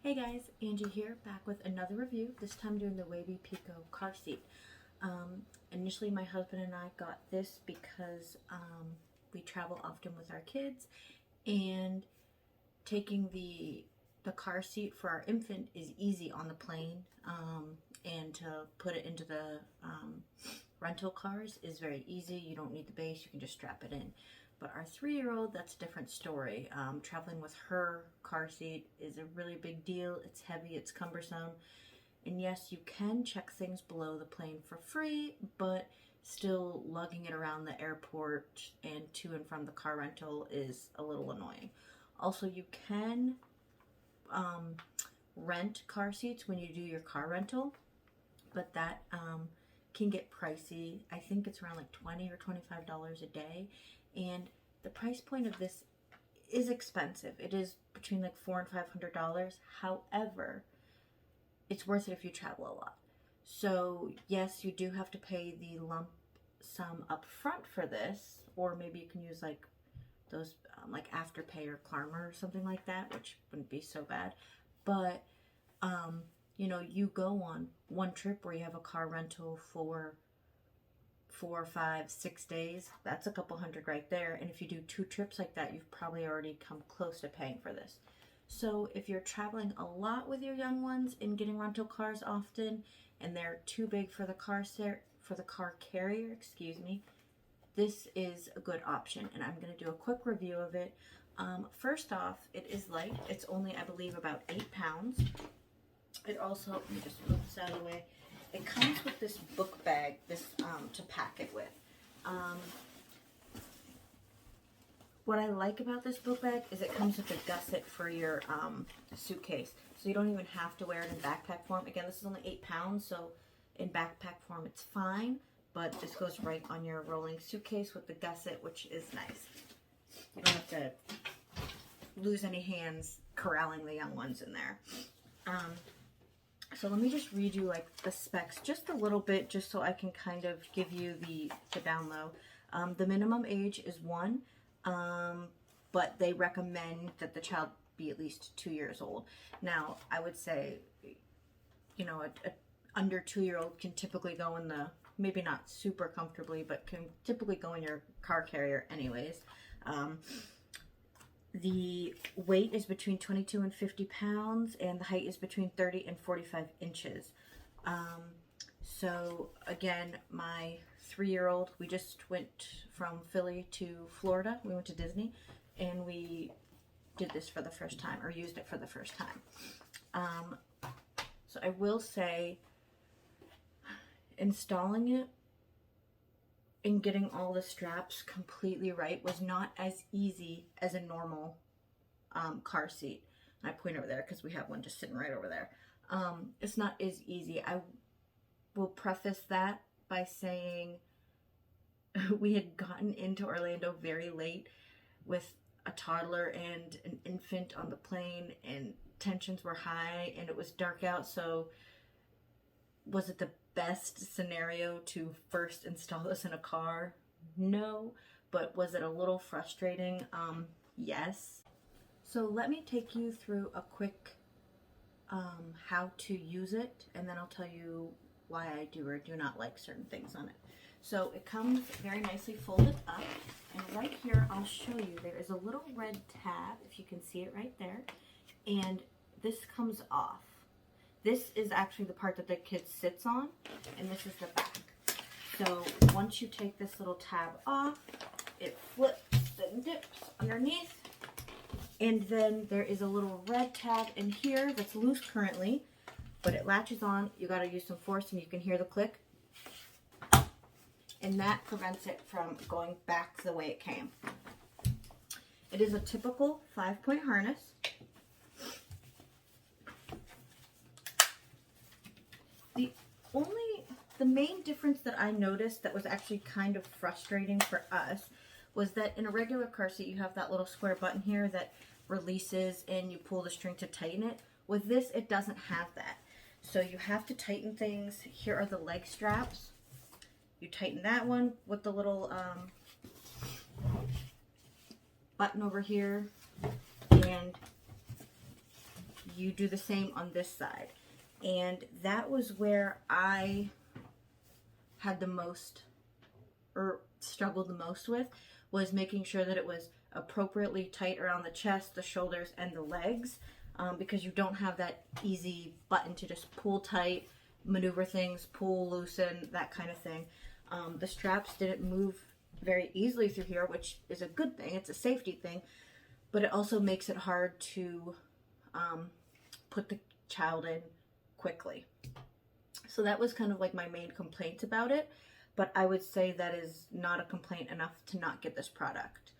Hey guys, Angie here, back with another review, this time doing the WAYB PICO Car Seat. Initially my husband and I got this because we travel often with our kids, and taking the car seat for our infant is easy on the plane, and to put it into the rental cars is very easy. You don't need the base, you can just strap it in. But our 3-year-old, that's a different story. Traveling with her car seat is a really big deal. It's heavy, it's cumbersome. And yes, you can check things below the plane for free, but still lugging it around the airport and to and from the car rental is a little annoying. Also, you can rent car seats when you do your car rental, but that can get pricey. I think it's around like $20 or $25 a day. And the price point of this is expensive. It is between like $400 and $500. However, it's worth it if you travel a lot. So yes, you do have to pay the lump sum up front for this, or maybe you can use like those like Afterpay or Klarna or something like that, which wouldn't be so bad. But you know, you go on one trip where you have a car rental for 4, 5, 6 days, that's a couple hundred right there. And if you do 2 trips like that, you've probably already come close to paying for this. So if you're traveling a lot with your young ones and getting rental cars often, and they're too big for the car carrier, excuse me, this is a good option, and I'm going to do a quick review of it. First off, it is light. It's only, I believe, about 8 pounds. It also, let me just move this out of the way. It comes with this book bag, to pack it with. What I like about this book bag is it comes with a gusset for your suitcase. So you don't even have to wear it in backpack form. Again, this is only 8 pounds, so in backpack form it's fine. But this goes right on your rolling suitcase with the gusset, which is nice. You don't have to lose any hands corralling the young ones in there. So let me just read you like the specs just a little bit, just so I can kind of give you the down low. The minimum age is 1, but they recommend that the child be at least 2 years old. Now, I would say, you know, a under 2-year-old can typically go in the, maybe not super comfortably, but can typically go in your car carrier anyways. The weight is between 22 and 50 pounds, and the height is between 30 and 45 inches. So again, my 3-year-old, we just went from Philly to Florida. We went to Disney, and we did this for the first time, or used it for the first time. So I will say, installing it and getting all the straps completely right was not as easy as a normal car seat. And I point over there because we have one just sitting right over there. It's not as easy. I will preface that by saying we had gotten into Orlando very late with a toddler and an infant on the plane, and tensions were high, and it was dark out. So was it the best scenario to first install this in a car? No. But was it a little frustrating? Yes. So let me take you through a quick how to use it, and then I'll tell you why I do or do not like certain things on it. So it comes very nicely folded up, and right here I'll show you there is a little red tab, if you can see it right there, and this comes off. This is actually the part that the kid sits on, and this is the back. So once you take this little tab off, it flips and dips underneath, and then there is a little red tab in here that's loose currently, but it latches on. You got to use some force, and you can hear the click, and that prevents it from going back the way it came. It is a typical 5-point harness. The main difference that I noticed that was actually kind of frustrating for us was that in a regular car seat, you have that little square button here that releases and you pull the string to tighten it. With this, it doesn't have that. So you have to tighten things. Here are the leg straps. You tighten that one with the little button over here, and you do the same on this side. And that was where I had the most, or struggled the most with, was making sure that it was appropriately tight around the chest, the shoulders, and the legs, because you don't have that easy button to just pull tight, maneuver things, pull, loosen, that kind of thing. The straps didn't move very easily through here, which is a good thing. It's a safety thing, but it also makes it hard to put the child in quickly. So that was kind of like my main complaint about it, but I would say that is not a complaint enough to not get this product.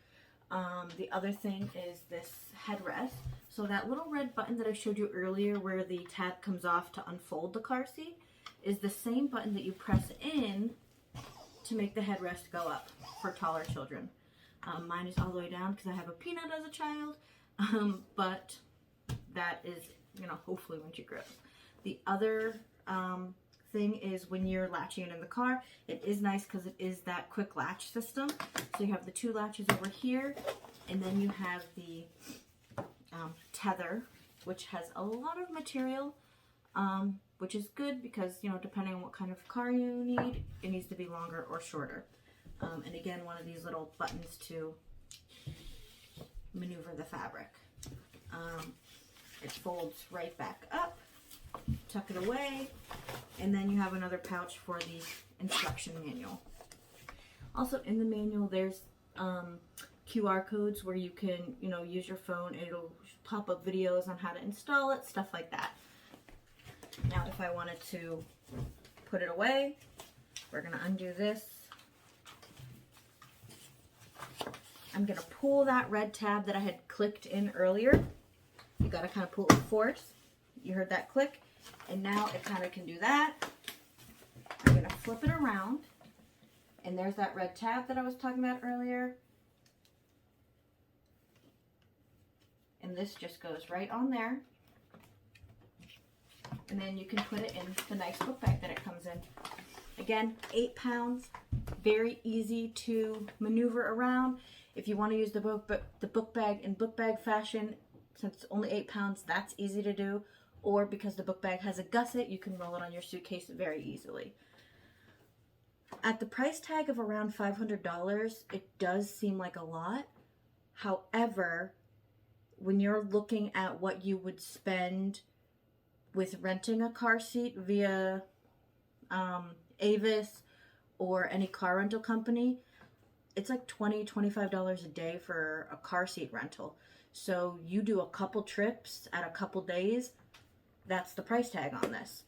The other thing is this headrest. So that little red button that I showed you earlier where the tab comes off to unfold the car seat is the same button that you press in to make the headrest go up for taller children. Mine is all the way down because I have a peanut as a child, but that is, you know, hopefully when she grows. The other thing is when you're latching it in the car, it is nice because it is that quick latch system. So you have the two latches over here, and then you have the tether, which has a lot of material, which is good because, you know, depending on what kind of car you need, it needs to be longer or shorter. And again, one of these little buttons to maneuver the fabric. It folds right back up, tuck it away, and then you have another pouch for the instruction manual. Also in the manual, there's QR codes where you can, you know, use your phone. It'll pop up videos on how to install it, stuff like that. Now, if I wanted to put it away, we're gonna undo this. I'm gonna pull that red tab that I had clicked in earlier. You gotta kind of pull it with force. You heard that click, and now it kind of can do that. I'm gonna flip it around, and there's that red tab that I was talking about earlier. And this just goes right on there. And then you can put it in the nice book bag that it comes in. Again, 8 pounds, very easy to maneuver around. If you want to use the book bag in book bag fashion, since it's only 8 pounds, that's easy to do. Or because the book bag has a gusset, you can roll it on your suitcase very easily. At the price tag of around $500, it does seem like a lot. However, when you're looking at what you would spend with renting a car seat via Avis or any car rental company, it's like $20, $25 a day for a car seat rental. So you do a couple trips at a couple days, that's the price tag on this.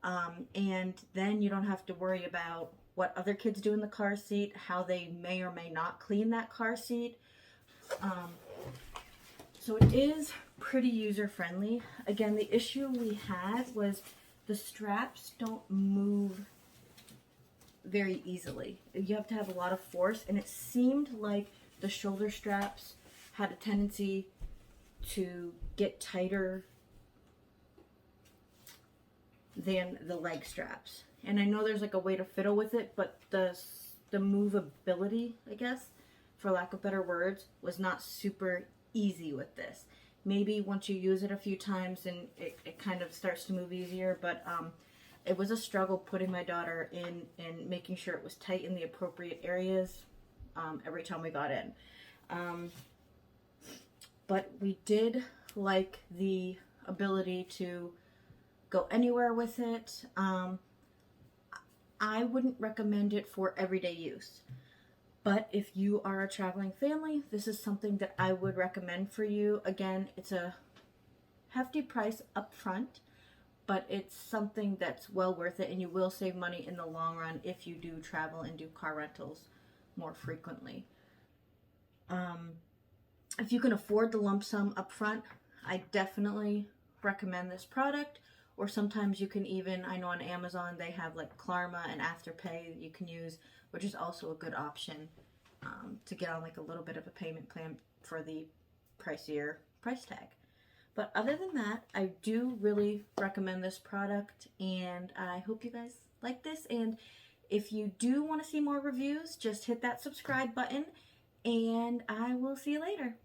And then you don't have to worry about what other kids do in the car seat, how they may or may not clean that car seat. So it is pretty user-friendly. Again, the issue we had was the straps don't move very easily. You have to have a lot of force, and it seemed like the shoulder straps had a tendency to get tighter than the leg straps. And I know there's like a way to fiddle with it, but the movability, I guess, for lack of better words, was not super easy with this. Maybe once you use it a few times and it kind of starts to move easier, but it was a struggle putting my daughter in and making sure it was tight in the appropriate areas every time we got in. But we did like the ability to go anywhere with it. I wouldn't recommend it for everyday use. But if you are a traveling family, this is something that I would recommend for you. Again, it's a hefty price up front, but it's something that's well worth it, and you will save money in the long run if you do travel and do car rentals more frequently. If you can afford the lump sum up front, I definitely recommend this product. Or sometimes you can even, I know on Amazon they have like Klarma and Afterpay that you can use, which is also a good option to get on like a little bit of a payment plan for the pricier price tag. But other than that, I do really recommend this product, and I hope you guys like this. And if you do want to see more reviews, just hit that subscribe button, and I will see you later.